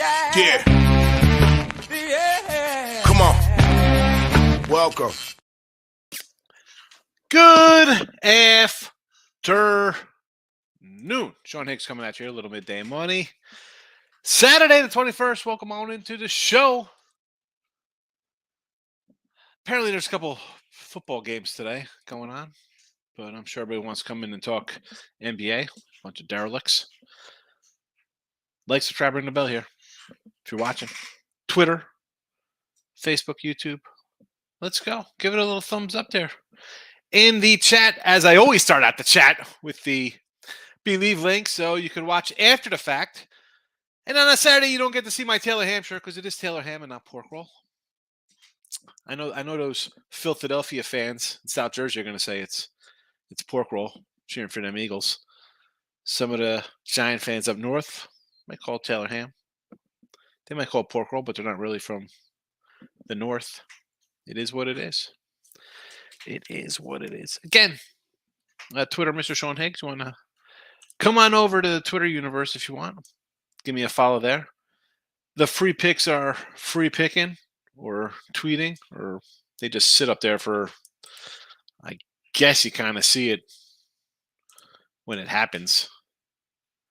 Yeah. Come on. Welcome. Good afternoon. Sean Higgs coming at you here, a little midday money. Saturday the 21st. Welcome on into the show. Apparently there's a couple football games today going on, but I'm sure everybody wants to come in and talk NBA. Bunch of derelicts. Like, subscribe, ring the bell here if you're watching. Twitter, Facebook, YouTube. Let's go. Give it a little thumbs up there. In the chat, as I always start out the chat with the Believe link, so you can watch after the fact. And on a Saturday, you don't get to see my Taylor Ham shirt because it is Taylor Ham and not pork roll. I know those Philadelphia fans in South Jersey are going to say it's pork roll, cheering for them Eagles. Some of the Giant fans up north might call it Taylor Ham. They might call it pork roll, but they're not really from the north. It is what it is. It is what it is. Again, Twitter, Mr. Sean Higgs. You want to come on over to the Twitter universe if you want. Give me a follow there. The free picks are free picking or tweeting, or they just sit up there for, I guess you kind of see it when it happens.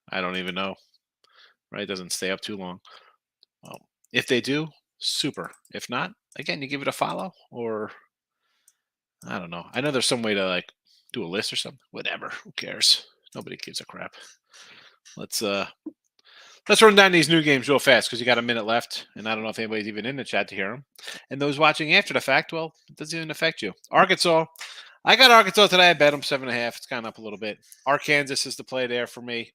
I don't even know. Right? It doesn't stay up too long. Well, if they do, super. If not, again, you give it a follow, or I don't know. I know there's some way to like do a list or something. Whatever. Who cares? Nobody gives a crap. Let's run down these new games real fast because you got a minute left, and I don't know if anybody's even in the chat to hear them. And those watching after the fact, well, it doesn't even affect you. Arkansas. I got Arkansas today. I bet them 7.5. It's gone up a little bit. Arkansas is the play there for me.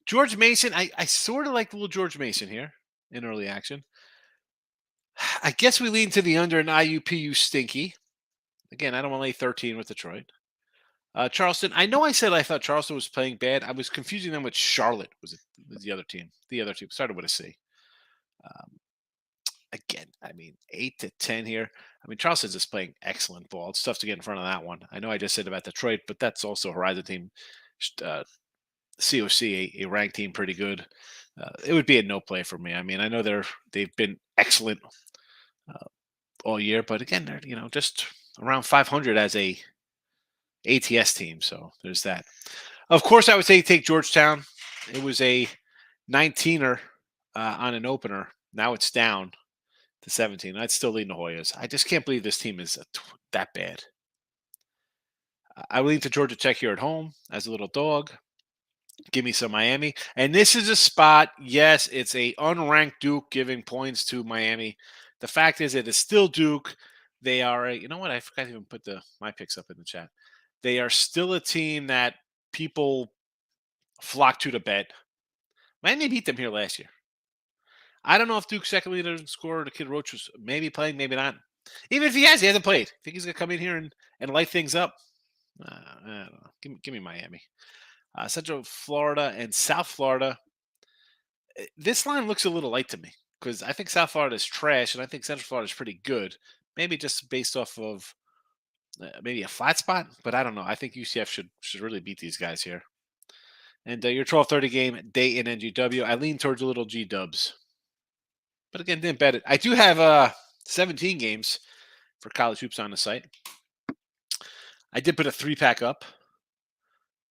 George Mason. I sort of like the little George Mason here in early action. I guess we lean to the under an IUPU stinky. Again, I don't want to lay 13 with Detroit. Charleston. I know I said I thought Charleston was playing bad. I was confusing them with Charlotte. Was the other team? The other team started with a C. Again, I mean 8-10 here. I mean Charleston's just playing excellent ball. It's tough to get in front of that one. I know I just said about Detroit, but that's also a Horizon team. COC, a ranked team, pretty good. It would be a no play for me. I mean, I know they've been excellent all year, but again, they're just around 500 as a ATS team. So there's that. Of course, I would say take Georgetown. It was a 19er on an opener. Now it's down to 17. I'd still lean the Hoyas. I just can't believe this team is that bad. I lean to Georgia Tech here at home as a little dog. Give me some Miami. And this is a spot, yes, it's a unranked Duke giving points to Miami. The fact is it is still Duke. They are you know what? I forgot to even put my picks up in the chat. They are still a team that people flock to bet. Miami beat them here last year. I don't know if Duke's second leader doesn't score. The kid Roach was maybe playing, maybe not. Even if he hasn't played. Think he's going to come in here and light things up? I don't know. Give me Miami. Central Florida and South Florida. This line looks a little light to me because I think South Florida is trash and I think Central Florida is pretty good. Maybe just based off of maybe a flat spot, but I don't know. I think UCF should really beat these guys here. And your 12:30 game, Dayton NGW. I lean towards a little G Dubs, but again, didn't bet it. I do have 17 games for college hoops on the site. I did put a 3-pack up,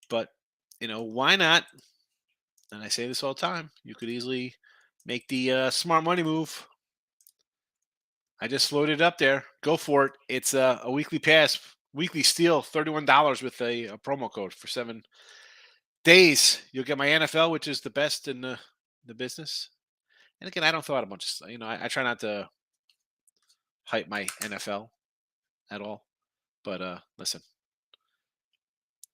but why not? And I say this all the time. You could easily make the smart money move. I just loaded it up there. Go for it. It's a weekly pass, weekly steal, $31 with a promo code for 7 days. You'll get my NFL, which is the best in the business. And again, I don't throw out a bunch of stuff. I try not to hype my NFL at all. But listen,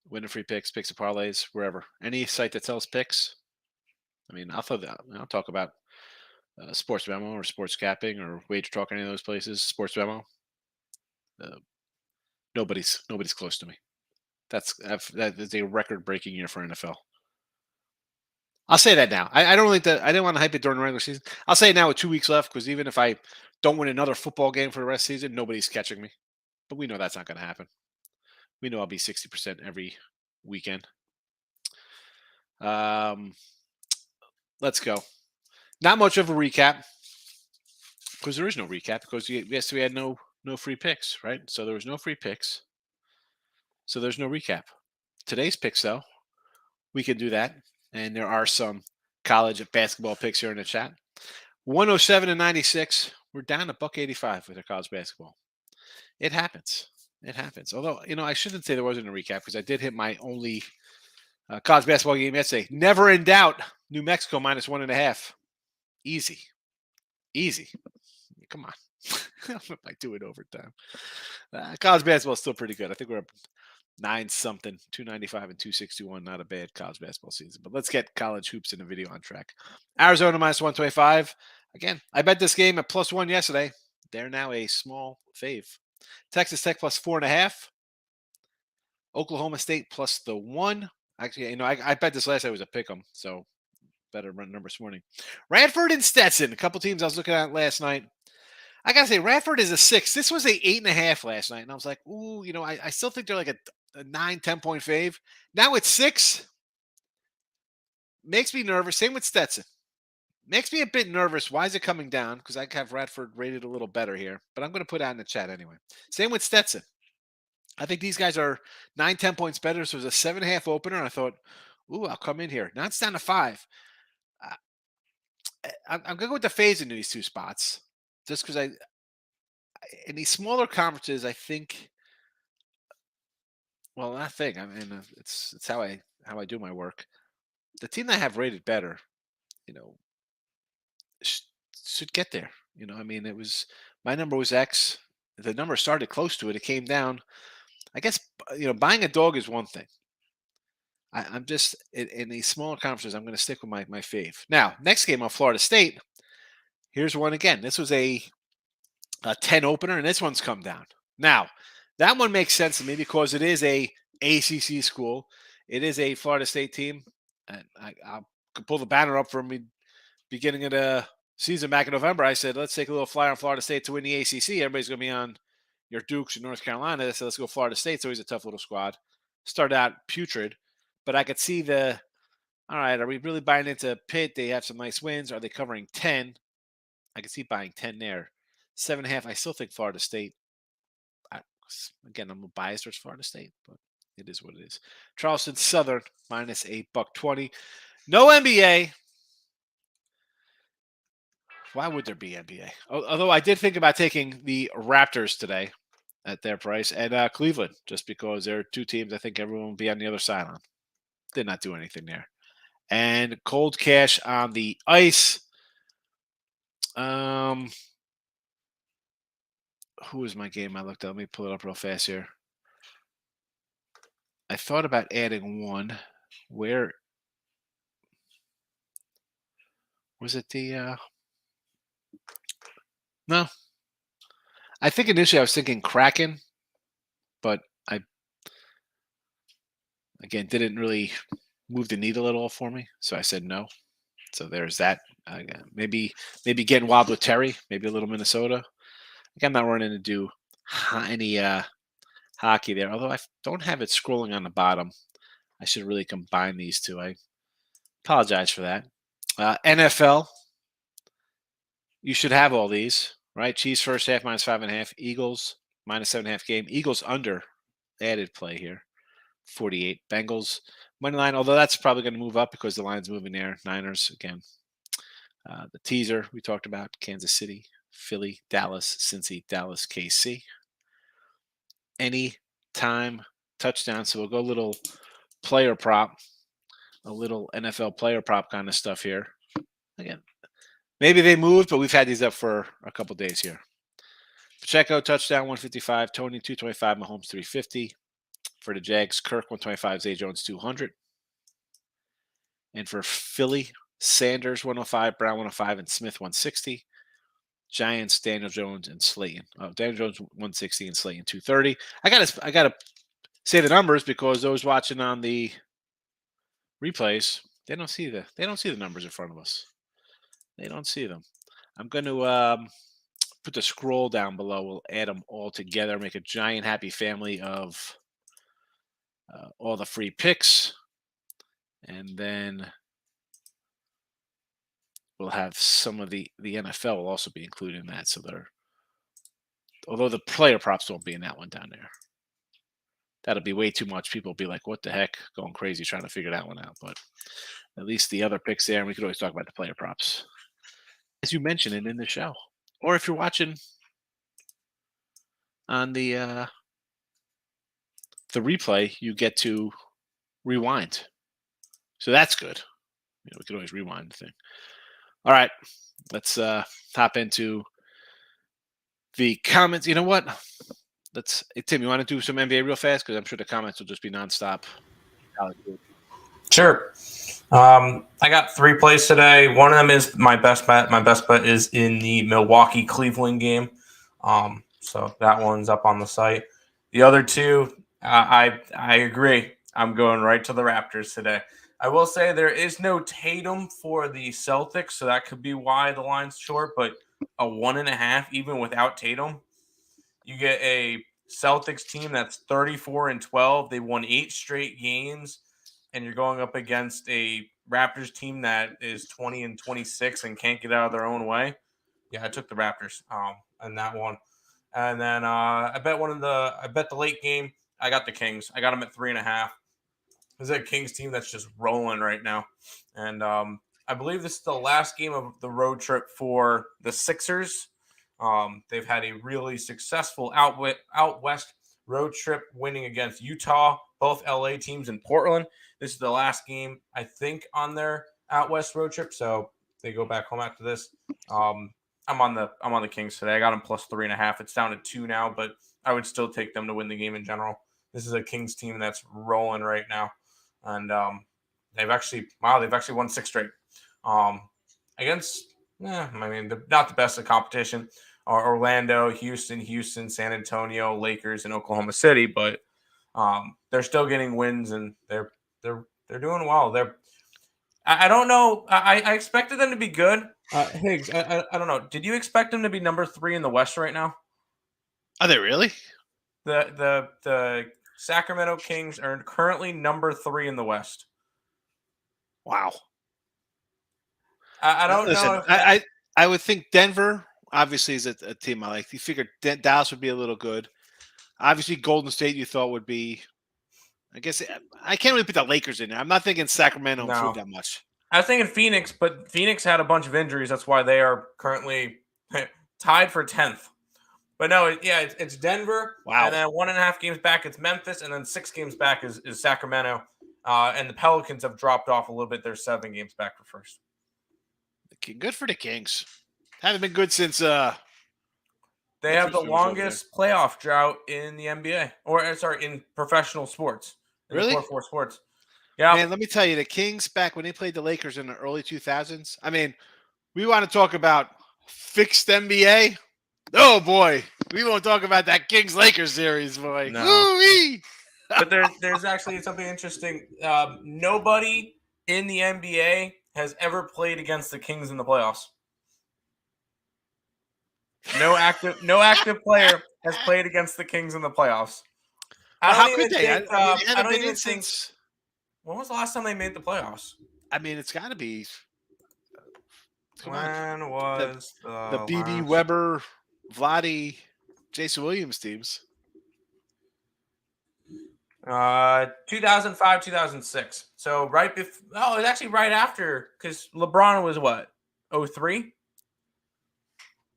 winning free picks, picks and parlays, wherever. Any site that sells picks. I mean, I'll throw that. I'll talk about Sports Memo or Sports Capping or Wager Talk, any of those places. Sports Memo. Nobody's close to me. That is a record-breaking year for NFL. I'll say that now. I don't like that. I didn't want to hype it during the regular season. I'll say it now with 2 weeks left because even if I don't win another football game for the rest of the season, nobody's catching me. But we know that's not going to happen. We know I'll be 60% every weekend. let's go. Not much of a recap because there is no recap because yes, we had no free picks, right? So there was no free picks. So there's no recap. Today's picks, though, we can do that. And there are some college basketball picks here in the chat. 107 and 96. We're down a buck 85 with our college basketball. It happens. It happens. Although, I shouldn't say there wasn't a recap because I did hit my only college basketball game yesterday. Never in doubt. New Mexico -1.5. Easy. Easy. Come on. If I do it overtime. College basketball is still pretty good. I think we're up 9-something, 295 and 261. Not a bad college basketball season. But let's get college hoops in the video on track. Arizona -125. Again, I bet this game at +1 yesterday. They're now a small fave. Texas Tech +4.5. Oklahoma State +1. Actually, I bet this last night was a pick 'em, so better run number this morning. Radford and Stetson, a couple teams I was looking at last night. I gotta say, Radford is a 6. This was a 8.5 last night, and I was like, ooh, I still think they're like a 9, 10-point fave. Now it's 6. Makes me nervous. Same with Stetson. Makes me a bit nervous. Why is it coming down? Because I have Radford rated a little better here, but I'm going to put that in the chat anyway. Same with Stetson. I think these guys are 9, 10 points better. So it was a 7.5 opener, and I thought, ooh, I'll come in here. Now it's down to 5. I'm going to go with the phase into these two spots just because in these smaller conferences, I think, well, I think, I mean, it's how I do my work. The team that I have rated better, you know, should get there. I mean, my number was X. The number started close to it. It came down. I guess, buying a dog is one thing. I'm just in these smaller conferences. I'm going to stick with my fave. Now, next game on Florida State. Here's one again. This was a 10 opener, and this one's come down. Now, that one makes sense to me because it is a ACC school. It is a Florida State team, and I could pull the banner up from me beginning of the season back in November. I said, let's take a little flyer on Florida State to win the ACC. Everybody's going to be on your Dukes in North Carolina. I said, let's go Florida State. It's always a tough little squad. Started out putrid, but I could see all right, are we really buying into Pitt? They have some nice wins. Are they covering 10? I could see buying 10 there. 7.5. I still think Florida State. Again, I'm biased towards Florida State, but it is what it is. Charleston Southern -$1.20. No NBA. Why would there be NBA? Although I did think about taking the Raptors today at their price and Cleveland, just because there are two teams I think everyone will be on the other side on. Did not do anything there. And cold cash on the ice. Who was my game I looked at? Let me pull it up real fast here. I thought about adding one. Where was it? No. I think initially I was thinking Kraken, but I again didn't really move the needle at all for me, so I said no. So there's that. Maybe getting wild with Terry. Maybe a little Minnesota. I'm not running to do any hockey there, although I don't have it scrolling on the bottom. I should really combine these two. I apologize for that. NFL, you should have all these, right? Chiefs first half -5.5. Eagles -7.5 game. Eagles under added play here, 48. Bengals money line, although that's probably going to move up because the line's moving there. Niners again. The teaser we talked about: Kansas City, Philly, Dallas, Cincy, Dallas, KC. Any time touchdown. So we'll go a little player prop, a little NFL player prop kind of stuff here. Again, maybe they moved, but we've had these up for a couple days here. Pacheco, touchdown, 155. Tony, 225. Mahomes, 350. For the Jags, Kirk, 125. Zay Jones, 200. And for Philly, Sanders, 105. Brown, 105. And Smith, 160. Giants, Daniel Jones, and Slayton. Daniel Jones, 160, and Slayton, 230. I gotta say the numbers because those watching on the replays, they don't see the numbers in front of us. They don't see them. I'm going to put the scroll down below. We'll add them all together, make a giant happy family of all the free picks. And then will have some of the NFL will also be included in that. So although the player props won't be in that one down there. That'll be way too much. People will be like, what the heck? Going crazy trying to figure that one out. But at least the other picks there, and we could always talk about the player props. As you mentioned it in the show. Or if you're watching on the replay, you get to rewind. So that's good. We could always rewind the thing. All right. Let's hop into the comments. You know what? Tim, you want to do some NBA real fast? Because I'm sure the comments will just be nonstop. Sure. I got 3 plays today. One of them is my best bet. My best bet is in the Milwaukee-Cleveland game. So that one's up on the site. The other 2, I agree. I'm going right to the Raptors today. I will say there is no Tatum for the Celtics, so that could be why the line's short, but a 1.5 even without Tatum. You get a Celtics team that's 34-12. They won 8 straight games, and you're going up against a Raptors team that is 20-26 and can't get out of their own way. Yeah, I took the Raptors in that one. And then I bet the late game. I got the Kings. I got them at 3.5. This is a Kings team that's just rolling right now. And I believe this is the last game of the road trip for the Sixers. They've had a really successful out west road trip, winning against Utah, both LA teams, in Portland. This is the last game, I think, on their out west road trip, so they go back home after this. I'm on the Kings today. I got them plus 3.5. It's down to 2 now, but I would still take them to win the game in general. This is a Kings team that's rolling right now, and they've actually won 6 straight against. They're not the best of competition. Orlando, Houston, San Antonio, Lakers, and Oklahoma City, but they're still getting wins, and they're doing well. I don't know. I expected them to be good. Higgs, I don't know. Did you expect them to be number 3 in the West right now? Are they really? The Sacramento Kings are currently number 3 in the West. Wow. I don't know. I would think Denver obviously is a team I like. You figured Dallas would be a little good. Obviously, Golden State you thought would be. I guess I can't really put the Lakers in there. I'm not thinking Sacramento improved that much. I was thinking Phoenix, but Phoenix had a bunch of injuries. That's why they are currently tied for 10th. But no, it's Denver. Wow. And then 1.5 games back, it's Memphis. And then 6 games back is Sacramento. And the Pelicans have dropped off a little bit. They're 7 games back for first. Good for the Kings. Haven't been good since they have the longest playoff drought in the NBA, in professional sports. Really? The core 4 sports. Yeah. Man, let me tell you, the Kings back when they played the Lakers in the early 2000s. I mean, we want to talk about fixed NBA. Oh boy, we won't talk about that Kings Lakers series, boy. No. Woo-wee! But there's actually something interesting. Nobody in the NBA has ever played against the Kings in the playoffs. No active player has played against the Kings in the playoffs. How could they? I don't even think. When was the last time they made the playoffs? I mean, it's got to be. When was the BB Weber, Vlade, Jason Williams teams? 2005, 2006. So right before. Oh, it's actually right after, because LeBron was what? 03.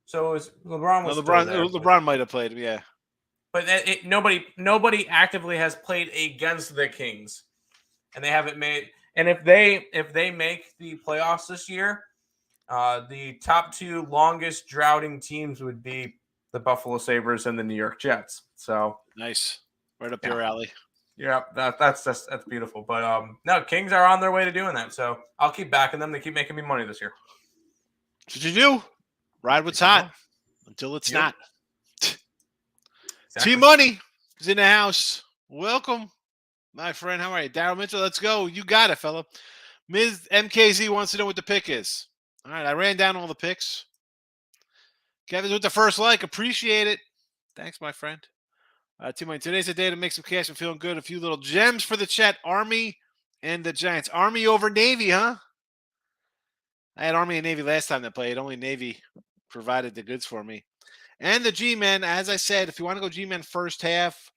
So it was LeBron was LeBron might have played, yeah. But nobody actively has played against the Kings, and they haven't made. And if they make the playoffs this year, the top 2 longest droughting teams would be the Buffalo Sabres and the New York Jets. So nice, right up your alley. Yeah, that's beautiful. But no, Kings are on their way to doing that. So I'll keep backing them. They keep making me money this year. That's what you do. Ride what's hot until it's not. Exactly. T-Money is in the house. Welcome, my friend. How are you? Daryl Mitchell, let's go. You got it, fella. Ms. MKZ wants to know what the pick is. All right, I ran down all the picks. Kevin's with the first like. Appreciate it. Thanks, my friend. T-Money, today's a day to make some cash and feeling good. A few little gems for the chat. Army and the Giants. Army over Navy, huh? I had Army and Navy last time they played. Only Navy provided the goods for me. And the G-Men, as I said, if you want to go G-Men first half,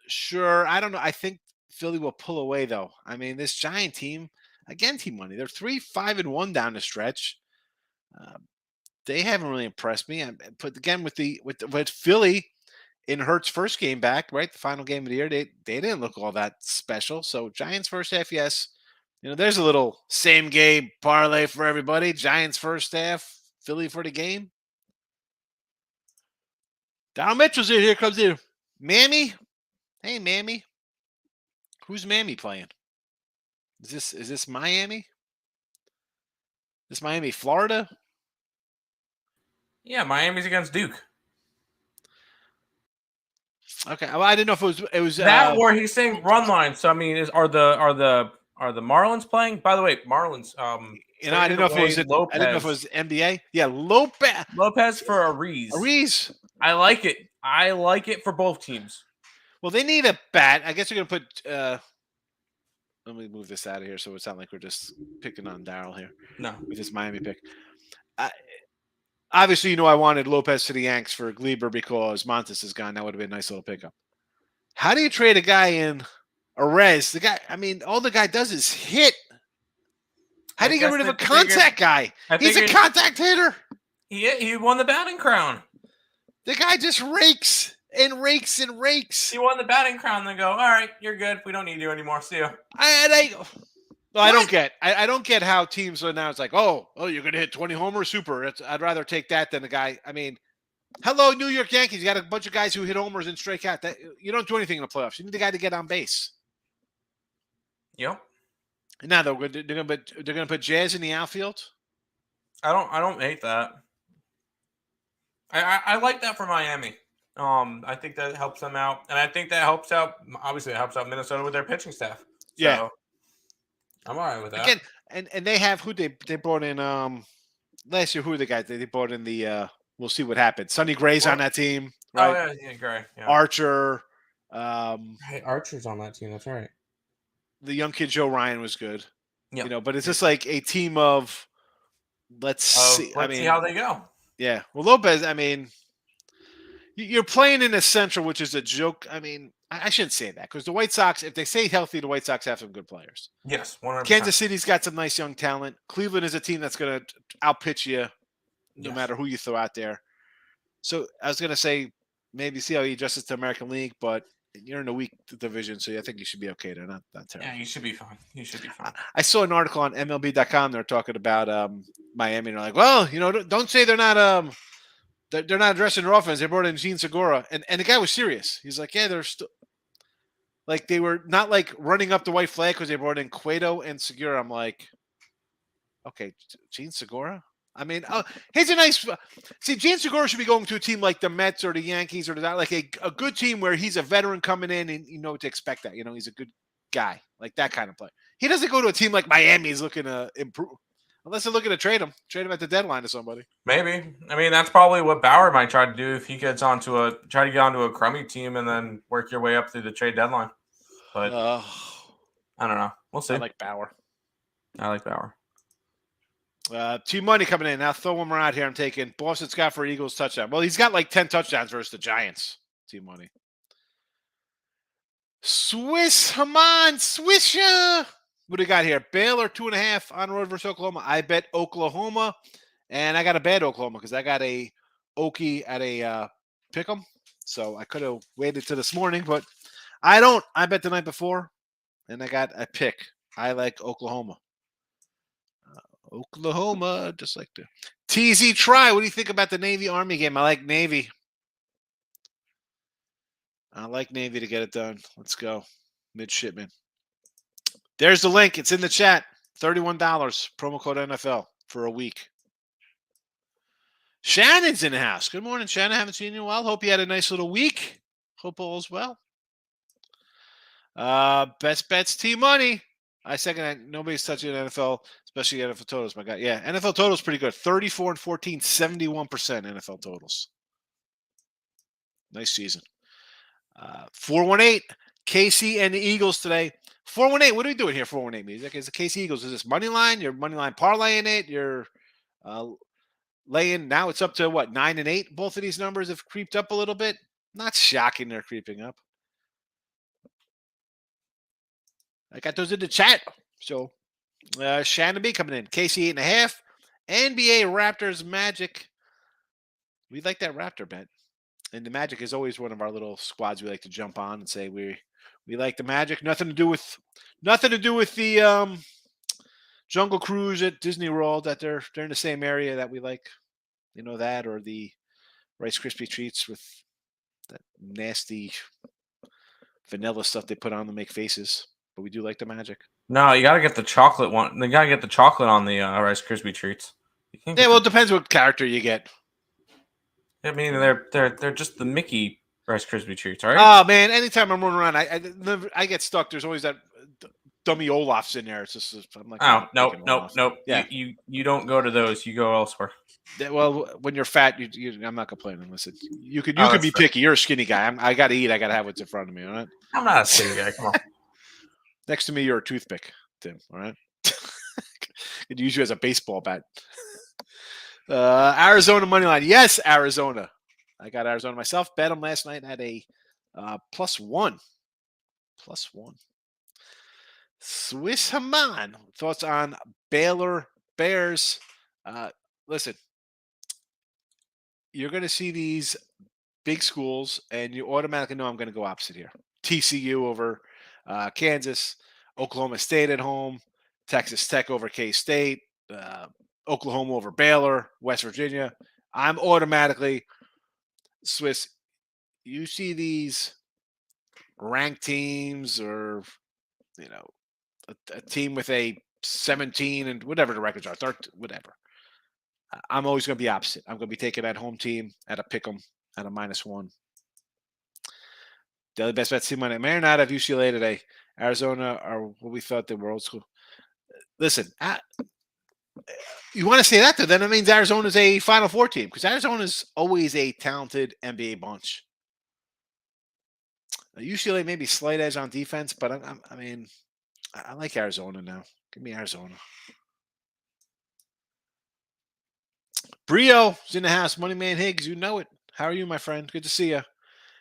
sure. I don't know. I think Philly will pull away, though. I mean, this Giant team, again, team money. They're 3-5-1 down the stretch. They haven't really impressed me. But again, with Philly in Hurts' first game back, right, the final game of the year, they didn't look all that special. So Giants first half, yes. There's a little same game parlay for everybody. Giants first half, Philly for the game. Donald Mitchell's in here. Comes in. Mammy. Hey, Mammy. Who's Mammy playing? Is this Miami? Is this Miami, Florida? Yeah, Miami's against Duke. Okay, well, I didn't know if it was that or he's saying run line. So I mean, are the Marlins playing? By the way, Marlins. I didn't know if it was Lopez. I didn't know if it was NBA. Yeah, Lopez for Ariz. Ariz. I like it. I like it for both teams. Well, they need a bat. I guess you're gonna put. Let me move this out of here so it's not like we're just picking on Daryl here. No, with this Miami pick. Obviously, I wanted Lopez to the Yanks for Gleber because Montes is gone. That would have been a nice little pickup. How do you trade a guy in Arez? The guy, I mean, all the guy does is hit. How do you get rid of a contact guy? He's a contact hitter. He won the batting crown. The guy just rakes and rakes and rakes. He won the batting crown. Then go, all right, you're good. We don't need you anymore. See you. I don't get how teams are now. It's like, oh, you're going to hit 20 homers, super. I'd rather take that than the guy. I mean, hello, New York Yankees. You got a bunch of guys who hit homers and strike out. You don't do anything in the playoffs. You need the guy to get on base. Yep. Now they're going to put Jazz in the outfield. I don't hate that. I like that for Miami. I think that helps them out, and I think that helps out. Obviously, it helps out Minnesota with their pitching staff. So, yeah. I'm all right with that. Again, and they have who they brought in last year. Who are the guys they brought in? We'll see what happens. Sonny Gray's on that team, right? Oh yeah, Gray. Yeah. Archer. Hey, Archer's on that team. That's right. The young kid Joe Ryan was good. Yeah. But it's just like a team of let's see. Let's see how they go. Yeah. Well, Lopez. I mean, you're playing in the Central, which is a joke. I mean, I shouldn't say that because the White Sox, if they stay healthy, the White Sox have some good players. Yes, 100%. Kansas City's got some nice young talent. Cleveland is a team that's going to outpitch you no matter who you throw out there. So I was going to say maybe see how he adjusts to American League, but you're in a weak division, so I think you should be okay there. Not terrible. Yeah, you should be fine. I saw an article on MLB.com. They're talking about Miami. And they're like, well, don't say they're not they're not addressing their offense. They brought in Gene Segura, and the guy was serious. He's like, yeah, they're still like they were not like running up the white flag because they brought in Cueto and Segura. I'm like, okay, Gene Segura. I mean, he's a nice. See, Gene Segura should be going to a team like the Mets or the Yankees or like a good team where he's a veteran coming in and you know what to expect. That he's a good guy, like that kind of player. He doesn't go to a team like Miami. He's looking to improve. Unless they're looking to trade him at the deadline to somebody. Maybe. I mean, that's probably what Bauer might try to do if he gets try to get onto a crummy team and then work your way up through the trade deadline. But I don't know. We'll see. I like Bauer. Team money coming in. Now throw one out here. I'm taking Boston Scott for Eagles touchdown. Well, he's got like 10 touchdowns versus the Giants. Team money. Swiss Haman, Swisha. What do we got here? Baylor 2.5 on the road versus Oklahoma. I bet Oklahoma, and I got a bad Oklahoma because I got a Okie at a pick'em. So I could have waited till this morning, but I don't. I bet the night before, and I got a pick. I like Oklahoma. Oklahoma, just like the TZ try. What do you think about the Navy Army game? I like Navy. to get it done. Let's go. Midshipman. There's the link. It's in the chat. $31. Promo code NFL for a week. Shannon's in the house. Good morning, Shannon. Haven't seen you in a while. Hope you had a nice little week. Hope all is well. Best bets, team money. I second that. Nobody's touching NFL, especially NFL totals. My God. Yeah, NFL totals pretty good. 34 and 14, 71% NFL totals. Nice season. 418, KC and the Eagles today. 418. What are we doing here? 418 music. Is the KC Eagles? Is this money line? You're money line parlaying it. You're laying. Now it's up to what 9 and 8. Both of these numbers have creeped up a little bit. Not shocking. They're creeping up. I got those in the chat. So Shannon B coming in. KC 8.5. NBA Raptors Magic. We like that Raptor bet. And the Magic is always one of our little squads we like to jump on and say we like the Magic. Nothing to do with the Jungle Cruise at Disney World that they're in the same area that we like. You know that, or the Rice Krispie treats with that nasty vanilla stuff they put on to make faces. But we do like the Magic. No, you got to get the chocolate one. You got to get the chocolate on the Rice Krispie treats. Yeah, well, it depends what character you get. I mean, they're just the Mickey Rice Krispie treats, right? Oh man, anytime I'm running around, I get stuck. There's always that dummy Olaf's in there. It's just I'm like, oh nope. Yeah, you don't go to those. You go elsewhere. Well, when you're fat, I'm not complaining. Listen, you could be fair. picky. You're a skinny guy. I got to eat. I got to have what's in front of me. All right. I'm not a skinny guy. Come on. Next to me, you're a toothpick, Tim. All right. Could use you as a baseball bat. Arizona money line. Yes, Arizona. I got Arizona myself. Bet them last night at a +1. +1. Swiss Haman. Thoughts on Baylor Bears? Listen, you're going to see these big schools, and you automatically know I'm going to go opposite here. TCU over Kansas, Oklahoma State at home, Texas Tech over K-State, Oklahoma over Baylor, West Virginia. I'm automatically Swiss. You see these ranked teams, or a team with a 17 and whatever the records are, 13, whatever. I'm always going to be opposite. I'm going to be taking that home team at a pick 'em at a -1. Daily best bet, C-Money. Marinade of UCLA today. Arizona are what we thought they were old school. Listen, you want to say that, though, then it means Arizona's a Final Four team, because Arizona's always a talented NBA bunch. UCLA maybe slight edge on defense, but I like Arizona now. Give me Arizona. Brio is in the house. Money Man Higgs, you know it. How are you, my friend? Good to see you.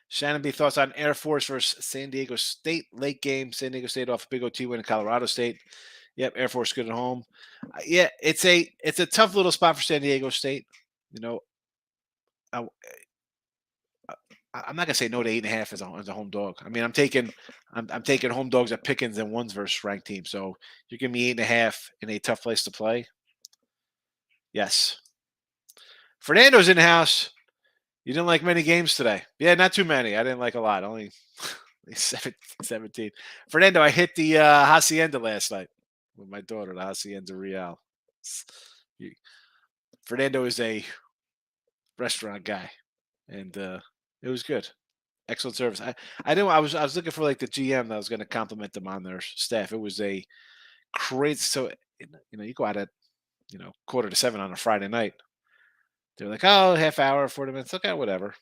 Shannon B, thoughts on Air Force versus San Diego State late game. San Diego State off a big OT win in Colorado State. Yep, Air Force good at home. Yeah, it's a tough little spot for San Diego State. I'm not gonna say no to 8.5 as a home dog. I mean, I'm taking home dogs at Pickens and ones versus ranked team. So you're giving me 8.5 in a tough place to play. Yes. Fernando's in the house. You didn't like many games today. Yeah, not too many. I didn't like a lot. Only 17. Fernando, I hit the Hacienda last night with my daughter, the Hacienda Real. Fernando is a restaurant guy, and it was good. Excellent service. I was looking for like the GM that was going to compliment them on their staff. It was a crazy. So you go out at 6:45 on a Friday night. They're like, oh, half hour, 40 minutes. Okay, whatever.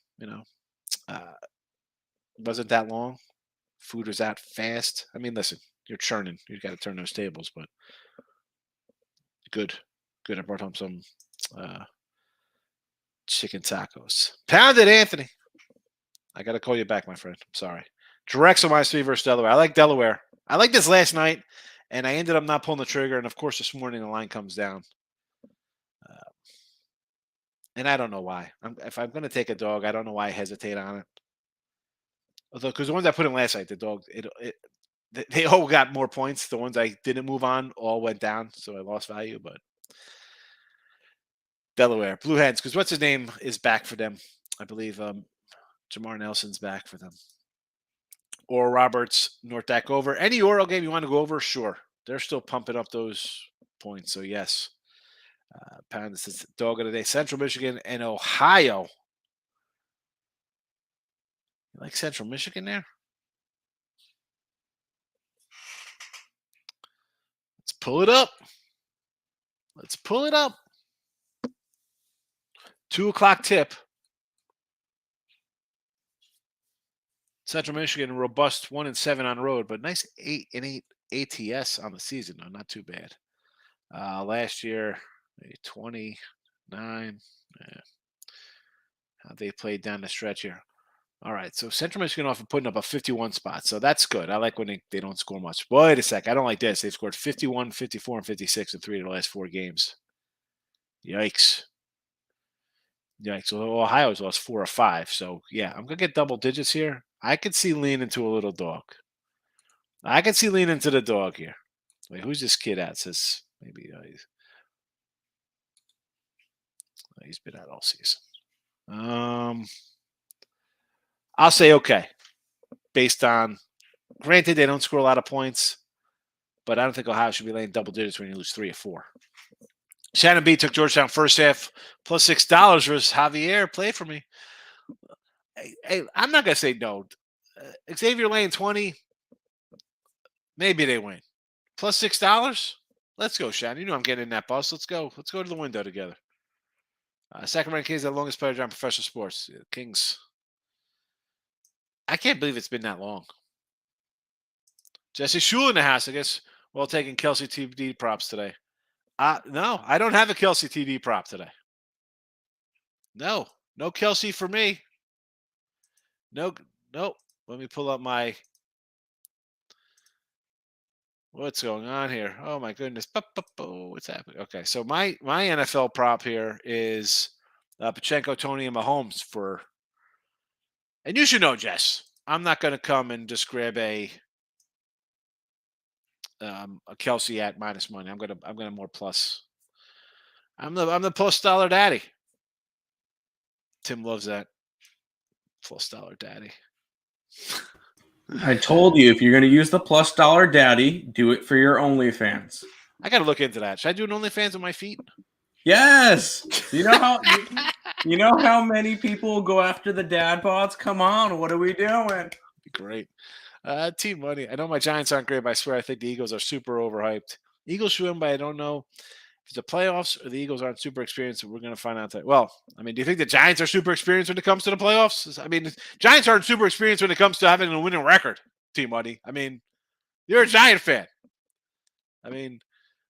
Wasn't that long. Food was out fast. I mean, listen, you're churning. You got to turn those tables, but good. I brought home some chicken tacos. Pounded Anthony. I got to call you back, my friend. I'm sorry. Drexel -3 versus Delaware. I like Delaware. I like this last night, and I ended up not pulling the trigger. And of course, this morning the line comes down. And I don't know why. If I'm going to take a dog, I don't know why I hesitate on it. Although, because the ones I put in last night, the dog, they all got more points. The ones I didn't move on all went down, so I lost value. But Delaware, Blue Hens, because what's his name is back for them. I believe Jamar Nelson's back for them. Or Roberts, North Dak over. Any Oral game you want to go over, sure. They're still pumping up those points, so yes. Pound says dog of the day. Central Michigan and Ohio. You like Central Michigan there? Let's pull it up. 2:00 tip. Central Michigan, robust 1-7 on the road, but nice 8-8 ATS on the season. No, not too bad. Last year, 29. Yeah. How they played down the stretch here. All right, so Central Michigan off putting up a 51 spot, so that's good. I like when they don't score much. Wait a sec, I don't like this. They've scored 51, 54, and 56 in 3 of the last 4 games. Yikes. Yikes. Well, Ohio's lost 4 or 5, so yeah, I'm going to get double digits here. I could see lean into a little dog. I could see lean into the dog here. Wait, who's this kid at? Says maybe he's been out all season. I'll say okay, based on, granted, they don't score a lot of points, but I don't think Ohio should be laying double digits when you lose 3 or 4. Shannon B took Georgetown first half plus $6 versus Javier. Play for me. Hey, I'm not going to say no. Xavier laying 20. Maybe they win. Plus $6. Let's go, Shannon. You know I'm getting in that bus. Let's go. Let's go to the window together. Sacramento Kings, the longest player in professional sports. Kings. I can't believe it's been that long. Jesse Shule in the house, I guess. Well, taking Kelsey TD props today. No, I don't have a Kelsey TD prop today. No Kelsey for me. No. Let me pull up my. What's going on here? Oh my goodness. What's happening? Okay, so my NFL prop here is Pachenko, Tony, and Mahomes for. And you should know, Jess, I'm not going to come and just grab a Kelsey at minus money. I'm gonna more plus. I'm the plus dollar daddy. Tim loves that. Plus dollar daddy. I told you, if you're going to use the plus dollar daddy, do it for your OnlyFans. I got to look into that. Should I do an OnlyFans with my feet? Yes. You know how many people go after the dad bods? Come on, what are we doing? Great. Team money. I know my Giants aren't great, but I swear I think the Eagles are super overhyped. Eagles should win, but I don't know if it's the playoffs or the Eagles aren't super experienced. We're going to find out that. Well, I mean, do you think the Giants are super experienced when it comes to the playoffs? I mean, Giants aren't super experienced when it comes to having a winning record, Team Money. I mean, you're a Giant fan. I mean,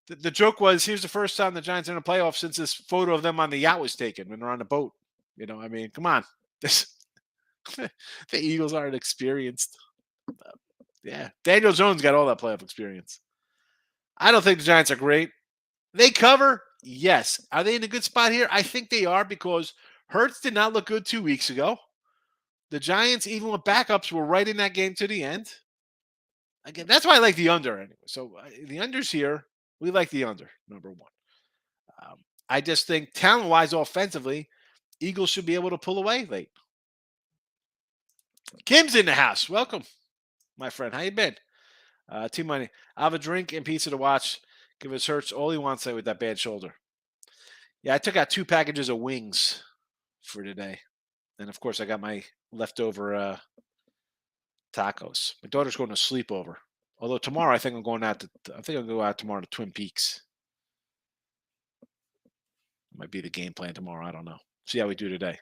the joke was, here's the first time the Giants are in the playoffs since this photo of them on the yacht was taken when they're on the boat. You know, I mean, come on. The Eagles aren't experienced. Yeah, Daniel Jones got all that playoff experience. I don't think the Giants are great. They cover, yes. Are they in a good spot here? I think they are, because Hurts did not look good 2 weeks ago. The Giants, even with backups, were right in that game to the end. Again, that's why I like the under anyway. So the under's here. We like the under, number one. I just think talent-wise, offensively, Eagles should be able to pull away late. Kim's in the house. Welcome, my friend. How you been? Team Money. I'll have a drink and pizza to watch. Give us Hurts all he wants to with that bad shoulder. Yeah, I took out 2 packages of wings for today. And, of course, I got my leftover tacos. My daughter's going to sleepover. Although tomorrow I think I'm going out I'll go out tomorrow to Twin Peaks. Might be the game plan tomorrow. I don't know. See how we do today.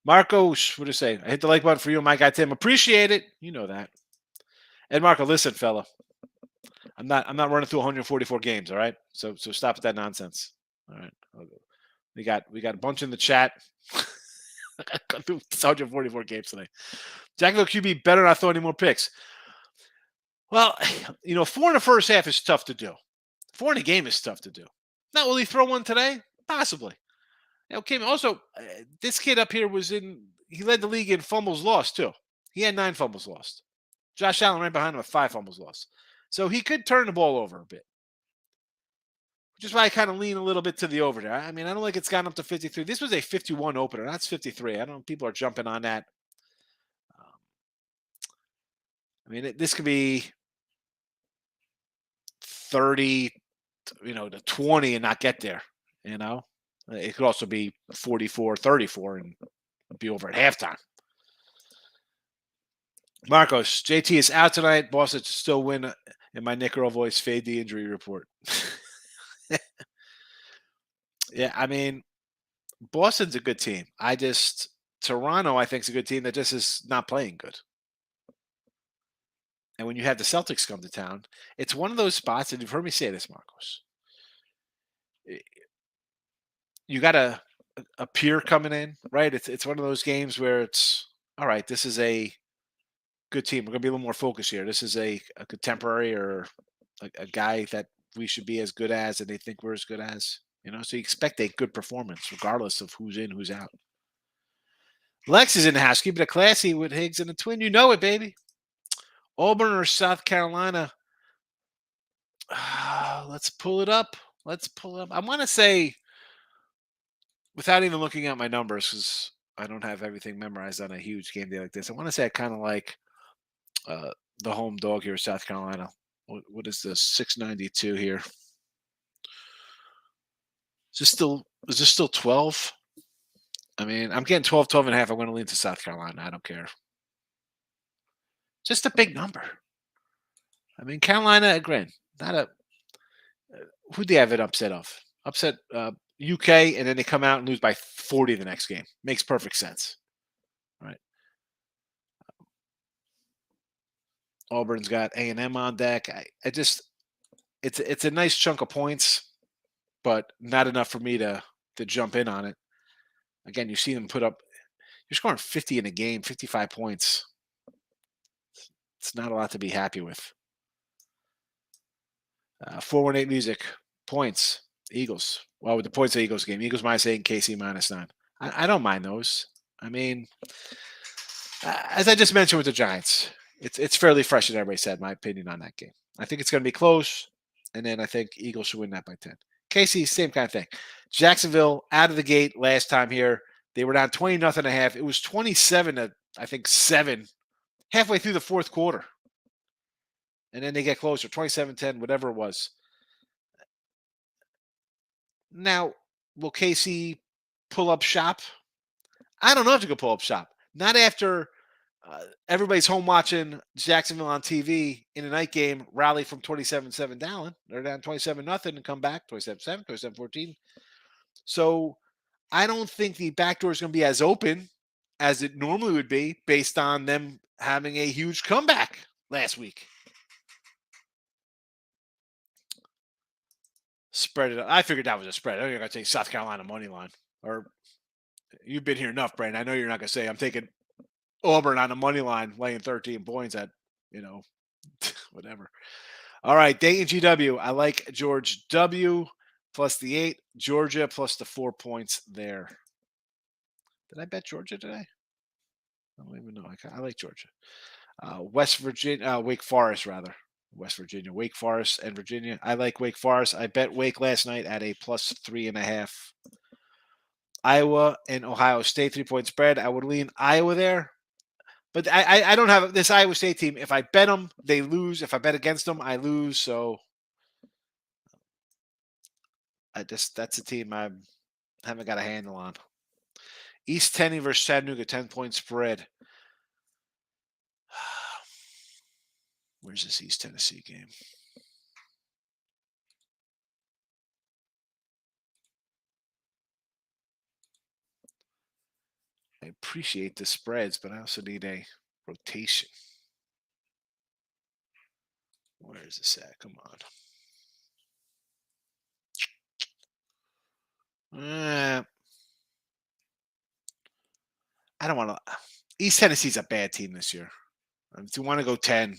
Marco, what do you say? I hit the like button for you, my guy Tim. Appreciate it. You know that. And Marco, listen, fella. I'm not running through 144 games, all right? So stop with that nonsense. All right. We got a bunch in the chat. Got through 144 games today. Jacksonville QB better not throw any more picks. Well, 4 in the first half is tough to do. 4 in a game is tough to do. Now, will he throw one today? Possibly. Okay. Also, this kid up here he led the league in fumbles lost too. He had 9 fumbles lost. Josh Allen right behind him with 5 fumbles lost. So he could turn the ball over a bit. Which is why I kind of lean a little bit to the over there. I mean, I don't think it's gotten up to 53. This was a 51 opener. That's 53. I don't know if people are jumping on that. I mean, this could be 30, to 20 and not get there, It could also be 44-34 and be over at halftime. Marcos, JT is out tonight. Boston to still win. In my Nick Earl voice, fade the injury report. Yeah, I mean, Boston's a good team. I just Toronto, I think, is a good team that just is not playing good. And when you have the Celtics come to town, it's one of those spots, and you've heard me say this, Marcos. You got a peer coming in, right? It's one of those games where it's all right. This is a good team. We're gonna be a little more focused here. This is a contemporary or a guy that we should be as good as, and they think we're as good as. So you expect a good performance regardless of who's in, who's out. Lex is in the house, keeping it classy with Higgs and the Twin. You know it, baby. Auburn or South Carolina? Let's pull it up. I want to say, without even looking at my numbers, because I don't have everything memorized on a huge game day like this, I want to say I kind of like the home dog here, South Carolina. What is this? 692 here. Is this still 12? I mean, I'm getting 12 and a half. I'm going to lean to South Carolina. I don't care. Just a big number. I mean, Carolina, again, not a who do they have it upset of? Upset UK, and then they come out and lose by 40 the next game. Makes perfect sense, right? Auburn's got A&M on deck. It's a nice chunk of points, but not enough for me to jump in on it. Again, you see them put up. You're scoring 50 in a game, 55 points. It's not a lot to be happy with. 418 music points. Eagles. Well, with the points of the Eagles game, Eagles -8 and KC -9. I don't mind those. I mean, as I just mentioned with the Giants, it's fairly fresh, as everybody said. My opinion on that game. I think it's going to be close, and then I think Eagles should win that by 10. KC, same kind of thing. Jacksonville out of the gate last time here, they were down 20-0.5. It was 27 to I think 7 halfway through the fourth quarter. And then they get closer, 27-10, whatever it was. Now, will KC pull up shop? I don't know if you can pull up shop. Not after everybody's home watching Jacksonville on TV in a night game rally from 27-7 down. They're down 27-0 and come back 27-7, 27-14. So I don't think the back door is going to be as open as it normally would be based on them having a huge comeback last week. Spread it up. I figured that was a spread. I think you're going to take South Carolina money line. Or you've been here enough, Brandon. I know you're not going to say I'm taking Auburn on the money line, laying 13 points at, whatever. All right, Dayton GW. I like George W plus the 8. Georgia plus the 4 points there. Did I bet Georgia today? I don't even know. I like Georgia. West Virginia, Wake Forest, rather. West Virginia, Wake Forest, and Virginia. I like Wake Forest. I bet Wake last night at a plus 3.5. Iowa and Ohio State 3-point spread. I would lean Iowa there. But I don't have this Iowa State team. If I bet them, they lose. If I bet against them, I lose. So that's a team I haven't got a handle on. East Tennessee versus Chattanooga, 10-point spread. Where's this East Tennessee game? I appreciate the spreads, but I also need a rotation. Where is this at? Come on. I don't want to. East Tennessee's a bad team this year. If you want to go 10,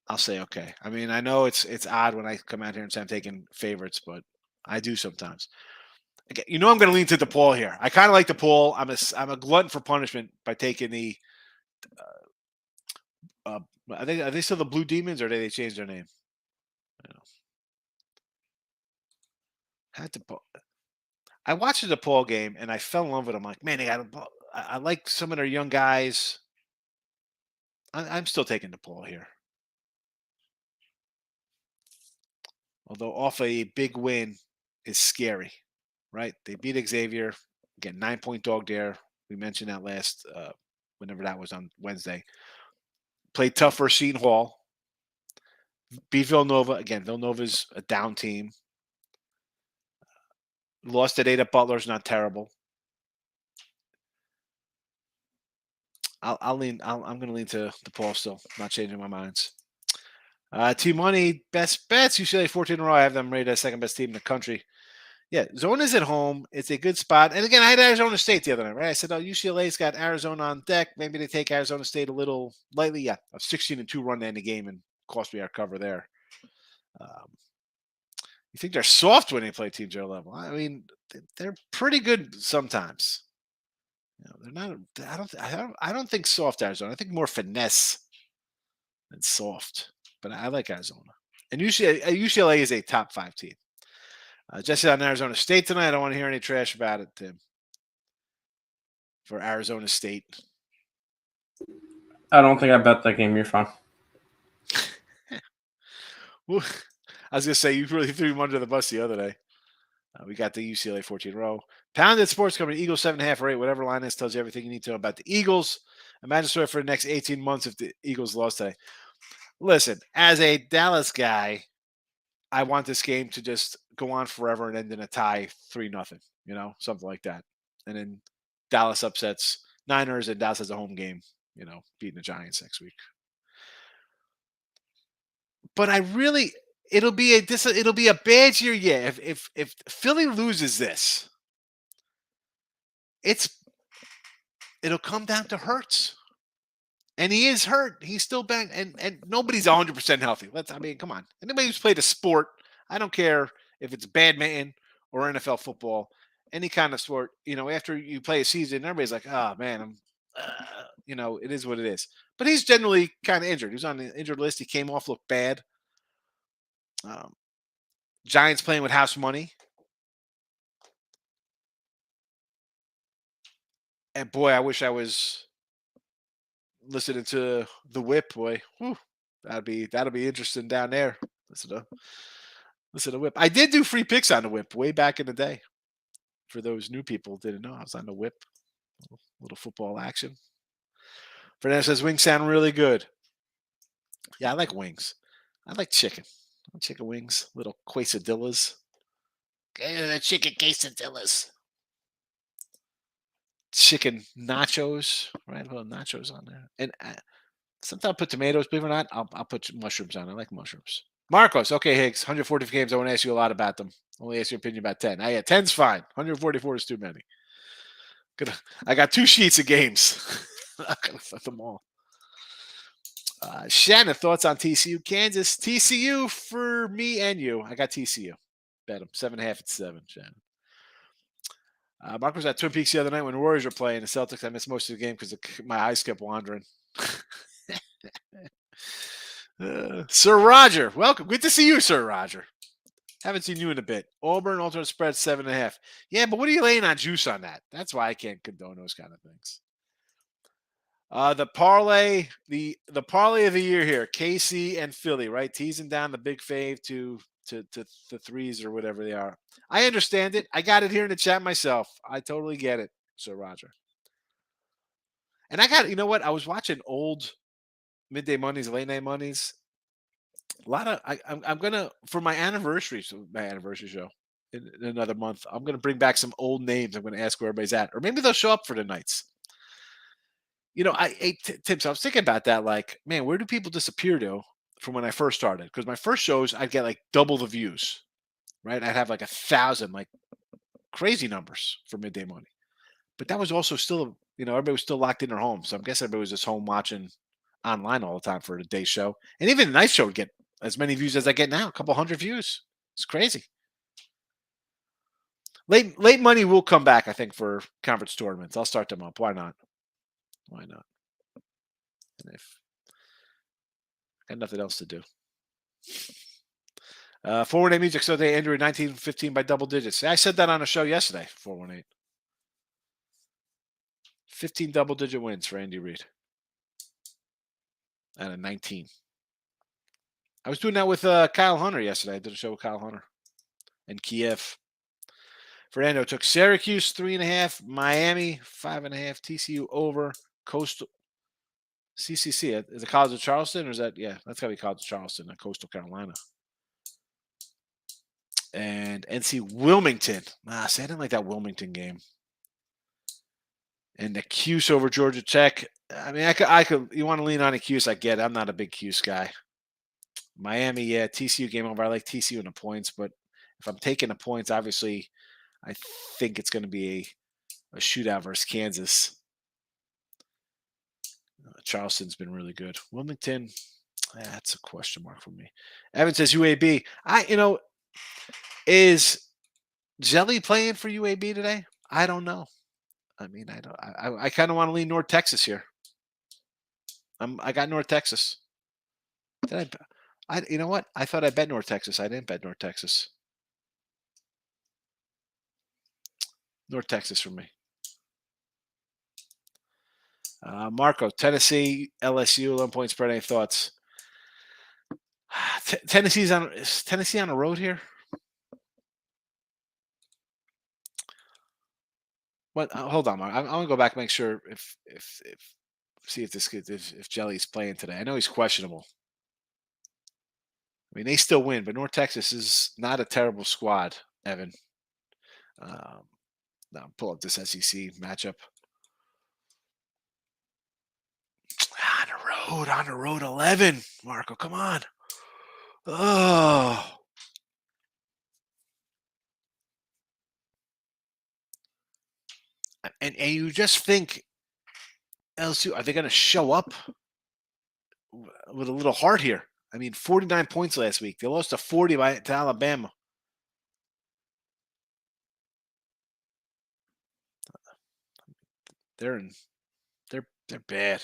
I'll say okay. I mean, I know it's odd when I come out here and say I'm taking favorites, but I do sometimes. Again, I'm going to lean to DePaul here. I kind of like DePaul. I'm a glutton for punishment by taking the. Are they still the Blue Demons, or did they change their name? I watched the DePaul game and I fell in love with them. Like, man, I like some of their young guys. I'm still taking DePaul here. Although off a big win is scary, right? They beat Xavier. Again, 9-point dog there. We mentioned that last, whenever that was on Wednesday. Played tough for Seton Hall. Beat Villanova. Again, Villanova's a down team. Lost at 8 at Butler's not terrible. I'm going to lean to the Paul still. Not changing my minds. Team Money, best bets. UCLA 14 in a row. I have them rated as second best team in the country. Yeah, Zona's at home. It's a good spot. And again, I had Arizona State the other night, right? I said, oh, UCLA's got Arizona on deck. Maybe they take Arizona State a little lightly. Yeah, a 16-2 run to end the game and cost me our cover there. You think they're soft when they play teams at their level? I mean, they're pretty good sometimes. They're not. I don't think soft Arizona. I think more finesse than soft. But I like Arizona. And UCLA is a top 5 team. Jesse on Arizona State tonight. I don't want to hear any trash about it, Tim. For Arizona State. I don't think I bet that game. You're fine. Well, I was going to say, you really threw him under the bus the other day. We got the UCLA 14 row. Pounded Sports Company, Eagles 7.5 or 8, whatever line is, tells you everything you need to know about the Eagles. Imagine story for the next 18 months if the Eagles lost today. Listen, as a Dallas guy, I want this game to just go on forever and end in a tie 3-0, something like that. And then Dallas upsets Niners and Dallas has a home game, beating the Giants next week. But it'll be a bad year, yeah. If Philly loses this, it'll come down to Hurts. And he is hurt. He's still back, and nobody's 100% healthy. Come on. Anybody who's played a sport, I don't care if it's badminton or NFL football, any kind of sport. After you play a season, everybody's like, "Oh man, it is what it is." But he's generally kind of injured. He was on the injured list. He came off, looked bad. Giants playing with house money, and boy, I wish I was listening to the Whip, boy. Whew, that'll be interesting down there. Listen to Whip. I did do free picks on the Whip way back in the day. For those new people who didn't know, I was on the Whip. Little football action. Fernando says wings sound really good. Yeah, I like wings. I like chicken. Chicken wings, little quesadillas. Chicken quesadillas. Chicken nachos, right? Little nachos on there. And sometimes I'll put tomatoes, believe it or not. I'll put mushrooms on. I like mushrooms. Marcos, okay, Higgs, 140 games. I want to ask you a lot about them. Only ask your opinion about 10. Yeah, 10's fine. 144 is too many. I got 2 sheets of games. I'm not going to flip them all. Shannon, thoughts on TCU, Kansas? TCU for me and you. I got TCU. Bet them 7.5 at 7, Shannon. Mark was at Twin Peaks the other night when the Warriors were playing the Celtics. I missed most of the game because my eyes kept wandering. Sir Roger, welcome. Good to see you, Sir Roger. Haven't seen you in a bit. Auburn alternate spread 7.5. Yeah, but what are you laying on juice on that? That's why I can't condone those kind of things. The parlay, the parlay of the year here, KC and Philly, right? Teasing down the big fave to the threes or whatever they are. I understand it. I got it here in the chat myself. I totally get it, Sir Roger. And I got, you know what? I was watching old midday Mondays, late night Mondays. A lot of I'm gonna for my anniversary show in another month. I'm gonna bring back some old names. I'm gonna ask where everybody's at, or maybe they'll show up for the nights. Tim, so I was thinking about that. Like, man, where do people disappear to from when I first started? Because my first shows, I'd get like double the views, right? I'd have like 1,000, like crazy numbers for midday money. But that was also still, everybody was still locked in their home. So I'm guessing everybody was just home watching online all the time for the day show. And even the night show would get as many views as I get now, a couple hundred views. It's crazy. Late money will come back, I think, for conference tournaments. I'll start them up. Why not? Why not? And if got nothing else to do. 418 Music, so they Andrew 1915 by double digits. I said that on a show yesterday, 418. 15 double-digit wins for Andy Reid. And a 19. I was doing that with Kyle Hunter yesterday. I did a show with Kyle Hunter and Kiev. Fernando took Syracuse 3.5, Miami 5.5, TCU over, Coastal CCC. Is it College of Charleston or is that? Yeah, that's got to be College of Charleston, Coastal Carolina. And NC Wilmington. See, I didn't like that Wilmington game. And the Cuse over Georgia Tech. I mean, you want to lean on a Cuse, I get it. I'm not a big Cuse guy. Miami, yeah, TCU game over. I like TCU in the points, but if I'm taking the points, obviously, I think it's going to be a shootout versus Kansas. Charleston's been really good. Wilmington, that's a question mark for me. Evan says UAB. Is Jelly playing for UAB today? I don't know. I mean, I don't. I kind of want to lean North Texas here. I got North Texas. Did I? You know what? I thought I bet North Texas. I didn't bet North Texas. North Texas for me. Marco, Tennessee, LSU, 11 point spread. Any thoughts? Is Tennessee on the road here? What? Hold on, Mark. I'm gonna go back and make sure if see if this kid if Jelly's playing today. I know he's questionable. I mean, they still win, but North Texas is not a terrible squad, Evan. Now pull up this SEC matchup. On the road, 11. Marco, come on. Oh. And you just think LSU, are they going to show up with a little heart here? I mean, 49 points last week. They lost to 40 to Alabama. They're bad.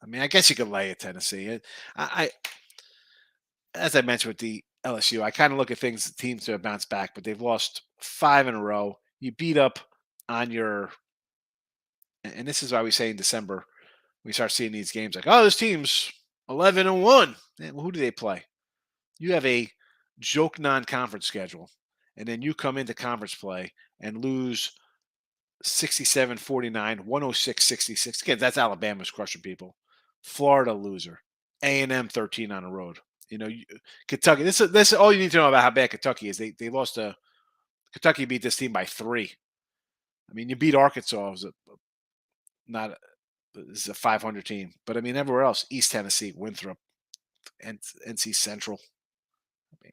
I mean, I guess you could lay at Tennessee. I as I mentioned with the LSU, I kind of look at teams that have bounced back, but they've lost 5 in a row. You beat up on your, and this is why we say in December we start seeing these games like, oh, this team's 11-1. Well, who do they play? You have a joke non-conference schedule, and then you come into conference play and lose 67-49, 106-66. Again, that's Alabama's crushing people. Florida loser. A&M 13 on the road. Kentucky. This all you need to know about how bad Kentucky is. They lost to Kentucky. Beat this team by 3. I mean, you beat Arkansas. It was this is a 500 team, but I mean everywhere else: East Tennessee, Winthrop, and NC Central. I mean,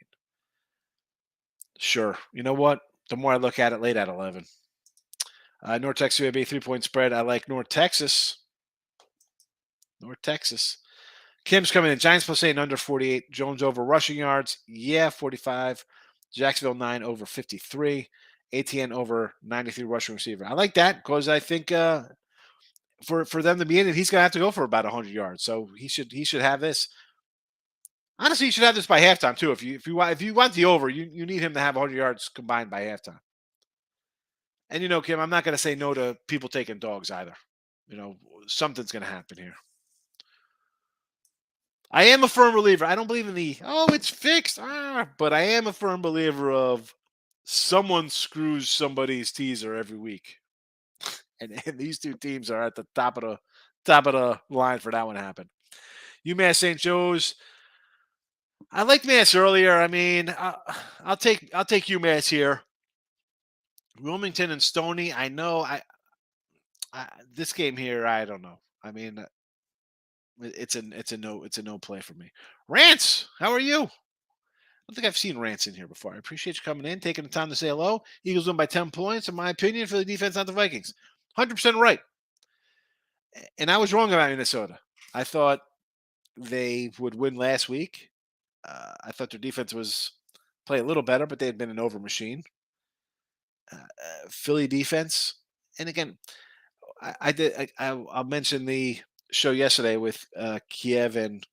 sure. You know what? The more I look at it, late at 11. North Texas UAB 3-point spread. I like North Texas. North Texas. Kim's coming in. Giants plus 8 under 48. Jones over rushing yards. Yeah, 45. Jacksonville 9 over 53. ATN over 93 rushing receiver. I like that because I think for them to be in it, he's going to have to go for about 100 yards. So he should have this. Honestly, you should have this by halftime too. If you want the over, you need him to have 100 yards combined by halftime. And Kim, I'm not going to say no to people taking dogs either. Something's going to happen here. I am a firm believer. I don't believe in it's fixed. But I am a firm believer of someone screws somebody's teaser every week. And these two teams are at the top of the line for that one to happen. UMass St. Joe's. I liked Mass earlier. I mean, I'll take UMass here. Wilmington and Stony. I know. This game here, I don't know. I mean, it's a no play for me. Rance, how are you? I don't think I've seen Rance in here before. I appreciate you coming in, taking the time to say hello. Eagles win by 10 points, in my opinion, for the defense, not the Vikings. 100% right. And I was wrong about Minnesota. I thought they would win last week. I thought their defense was play a little better, but they had been an over machine. Philly defense, and again, I'll mention the show yesterday with Kiev and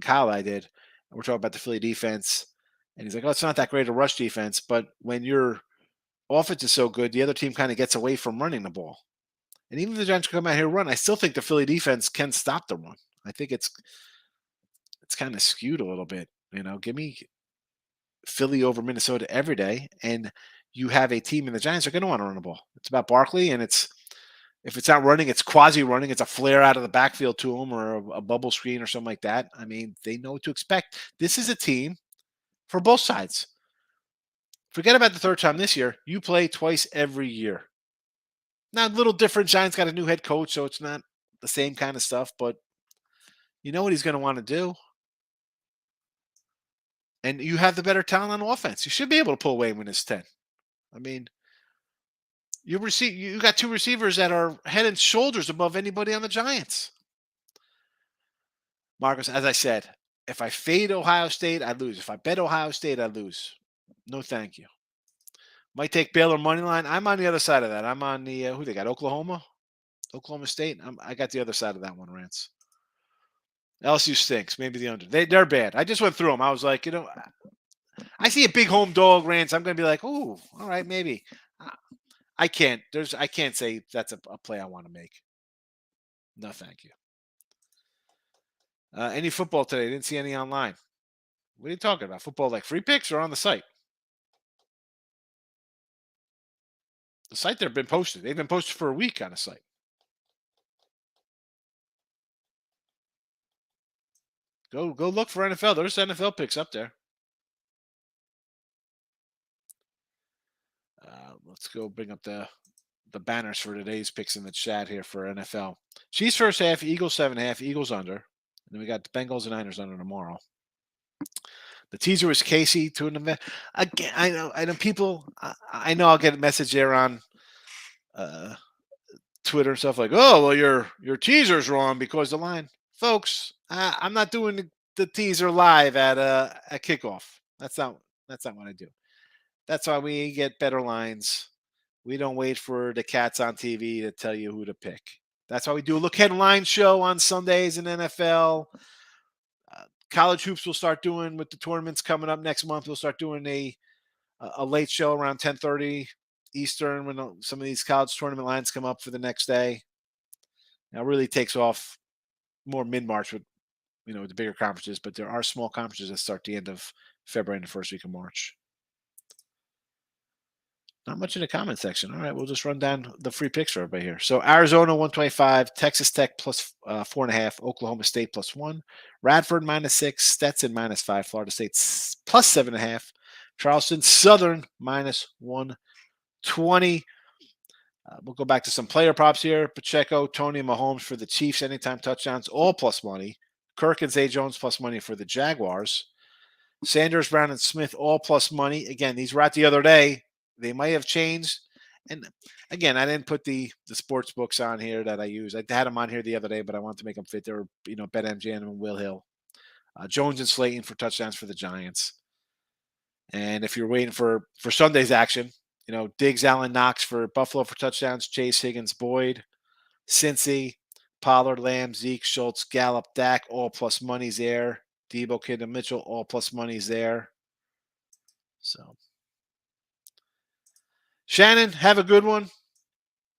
Kyle. I did. We're talking about the Philly defense, and he's like, "Oh, it's not that great a rush defense, but when your offense is so good, the other team kind of gets away from running the ball." And even if the Giants come out here and run, I still think the Philly defense can stop the run. I think it's kind of skewed a little bit. Give me Philly over Minnesota every day, and you have a team, and the Giants are going to want to run the ball. It's about Barkley, and if it's not running, it's quasi-running. It's a flare out of the backfield to them or a bubble screen or something like that. I mean, they know what to expect. This is a team for both sides. Forget about the third time this year. You play twice every year. Now, a little different. Giants got a new head coach, so it's not the same kind of stuff, but you know what he's going to want to do. And you have the better talent on offense. You should be able to pull away when it's 10. I mean, you got two receivers that are head and shoulders above anybody on the Giants. Marcus, as I said, if I fade Ohio State, I lose. If I bet Ohio State, I lose. No, thank you. Might take Baylor money line. I'm on the other side of that. I'm on the who they got? Oklahoma State. I got the other side of that one, Rance. LSU stinks. Maybe the under. They're bad. I just went through them. I was like, I see a big home dog, Rance. I'm going to be like, ooh, all right, maybe. I can't. I can't say that's a play I want to make. No, thank you. Any football today? Didn't see any online. What are you talking about? Football like free picks or on the site? The site they've been posted. They've been posted for a week on the site. Go look for NFL. There's NFL picks up there. Let's go bring up the banners for today's picks in the chat here for NFL. Chiefs first half, Eagles 7.5, Eagles under. And then we got the Bengals and Niners under tomorrow. The teaser was Casey to an event. Again, I know people. I know I'll get a message there on Twitter and stuff like, "Oh, well, your teaser's wrong because the line." Folks, I'm not doing the teaser live at kickoff. That's not what I do. That's why we get better lines. We don't wait for the cats on TV to tell you who to pick. That's why we do a look ahead line show on Sundays in NFL. College hoops will start doing with the tournaments coming up next month. We'll start doing a late show around 10:30 Eastern when some of these college tournament lines come up for the next day. Now it really takes off more mid-March with the bigger conferences, but there are small conferences that start the end of February and the first week of March. Not much in the comment section. All right, we'll just run down the free picks for everybody here. So Arizona 125, Texas Tech plus 4.5, Oklahoma State plus 1, Radford -6, Stetson -5, Florida State plus 7.5, Charleston Southern -120. We'll go back to some player props here. Pacheco, Tony, and Mahomes for the Chiefs anytime touchdowns, all plus money. Kirk and Zay Jones plus money for the Jaguars. Sanders, Brown, and Smith all plus money. Again, these were out the other day. They might have changed. And again, I didn't put the sports books on here that I use. I had them on here the other day, but I wanted to make them fit. They were, BetMGM and Will Hill. Jones and Slayton for touchdowns for the Giants. And if you're waiting for Sunday's action, Diggs, Allen, Knox for Buffalo for touchdowns, Chase, Higgins, Boyd, Cincy, Pollard, Lamb, Zeke, Schultz, Gallup, Dak, all plus money's there. Debo, Kid, and Mitchell, all plus money's there. So, Shannon, have a good one.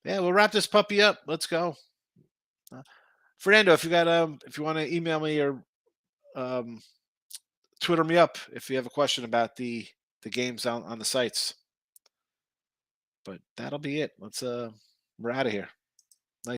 Yeah, we'll wrap this puppy up. Let's go. Fernando, if you want to email me or Twitter me up if you have a question about the games on the sites. But that'll be it. We're out of here.